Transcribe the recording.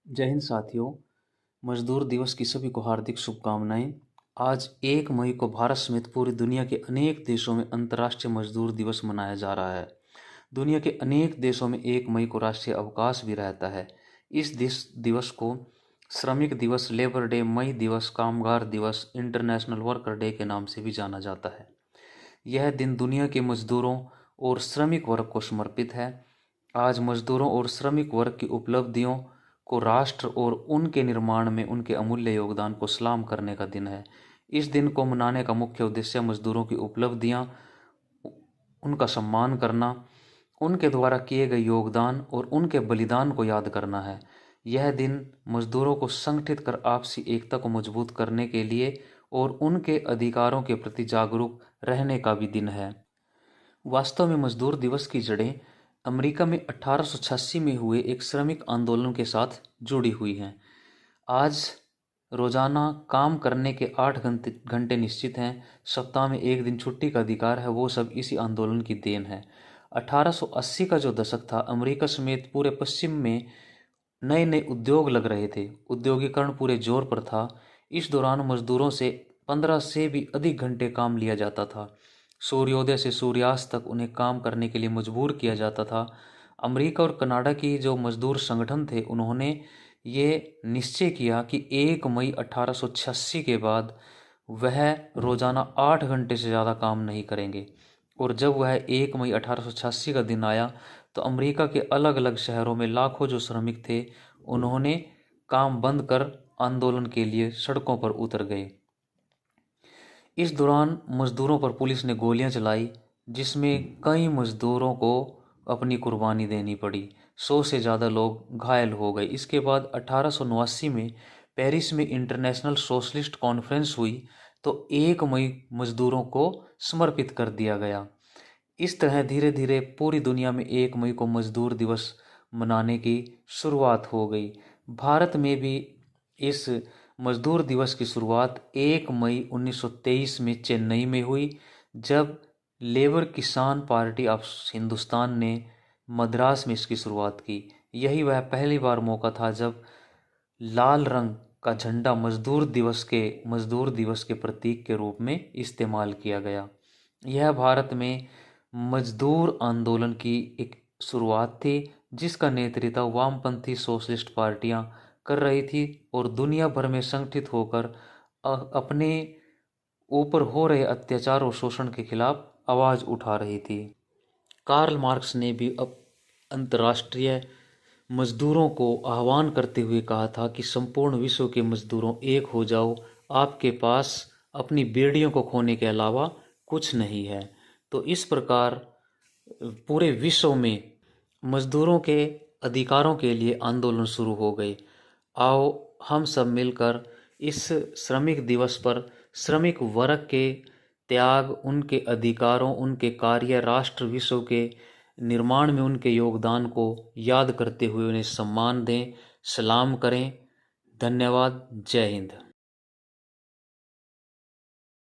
जय हिंद साथियों। मजदूर दिवस की सभी को हार्दिक शुभकामनाएं। आज 1 मई को भारत समेत पूरी दुनिया के अनेक देशों में अंतर्राष्ट्रीय मजदूर दिवस मनाया जा रहा है। दुनिया के अनेक देशों में 1 मई को राष्ट्रीय अवकाश भी रहता है। इस दिवस को श्रमिक दिवस, लेबर डे, मई दिवस, कामगार दिवस, इंटरनेशनल वर्कर डे के नाम से भी जाना जाता है। यह दिन दुनिया के मजदूरों और श्रमिक वर्ग को समर्पित है। आज मजदूरों और श्रमिक वर्ग की उपलब्धियों को राष्ट्र और उनके निर्माण में उनके अमूल्य योगदान को सलाम करने का दिन है। इस दिन को मनाने का मुख्य उद्देश्य मजदूरों की उपलब्धियां, उनका सम्मान करना, उनके द्वारा किए गए योगदान और उनके बलिदान को याद करना है। यह दिन मजदूरों को संगठित कर आपसी एकता को मजबूत करने के लिए और उनके अधिकारों के प्रति जागरूक रहने का भी दिन है। वास्तव में मजदूर दिवस की जड़ें अमेरिका में 1886 में हुए एक श्रमिक आंदोलन के साथ जुड़ी हुई हैं। आज रोजाना काम करने के 8 घंटे निश्चित हैं। सप्ताह में एक दिन छुट्टी का अधिकार है। वो सब इसी आंदोलन की देन है। 1880 का जो दशक था, अमेरिका समेत पूरे पश्चिम में नए नए उद्योग लग रहे थे। उद्योगीकरण पूरे जोर पर था। इस दौरान मजदूरों से 15 से भी अधिक घंटे काम लिया जाता था। सूर्योदय से सूर्यास्त तक उन्हें काम करने के लिए मजबूर किया जाता था। अमेरिका और कनाडा की जो मजदूर संगठन थे, उन्होंने ये निश्चय किया कि 1 मई 1886 के बाद वह रोजाना 8 घंटे से ज़्यादा काम नहीं करेंगे। और जब वह 1 मई 1886 का दिन आया तो अमेरिका के अलग अलग शहरों में लाखों जो श्रमिक थे, उन्होंने काम बंद कर आंदोलन के लिए सड़कों पर उतर गए। इस दौरान मजदूरों पर पुलिस ने गोलियां चलाई, जिसमें कई मजदूरों को अपनी कुर्बानी देनी पड़ी। 100 से ज़्यादा लोग घायल हो गए। इसके बाद 1889 में पेरिस में इंटरनेशनल सोशलिस्ट कॉन्फ्रेंस हुई तो 1 मई मजदूरों को समर्पित कर दिया गया। इस तरह धीरे धीरे पूरी दुनिया में 1 मई को मजदूर दिवस मनाने की शुरुआत हो गई। भारत में भी इस मजदूर दिवस की शुरुआत 1 मई 1923 में चेन्नई में हुई, जब लेबर किसान पार्टी ऑफ हिंदुस्तान ने मद्रास में इसकी शुरुआत की। यही वह पहली बार मौका था जब लाल रंग का झंडा मजदूर दिवस के प्रतीक के रूप में इस्तेमाल किया गया। यह भारत में मजदूर आंदोलन की एक शुरुआत थी, जिसका नेतृत्व वामपंथी सोशलिस्ट पार्टियां कर रही थी और दुनिया भर में संगठित होकर अपने ऊपर हो रहे अत्याचार और शोषण के खिलाफ आवाज उठा रही थी। कार्ल मार्क्स ने भी अब अंतर्राष्ट्रीय मजदूरों को आह्वान करते हुए कहा था कि संपूर्ण विश्व के मजदूरों, एक हो जाओ। आपके पास अपनी बेड़ियों को खोने के अलावा कुछ नहीं है। तो इस प्रकार पूरे विश्व में मजदूरों के अधिकारों के लिए आंदोलन शुरू हो गए। आओ हम सब मिलकर इस श्रमिक दिवस पर श्रमिक वर्ग के त्याग, उनके अधिकारों, उनके कार्य, राष्ट्र विश्व के निर्माण में उनके योगदान को याद करते हुए उन्हें सम्मान दें, सलाम करें। धन्यवाद। जय हिंद।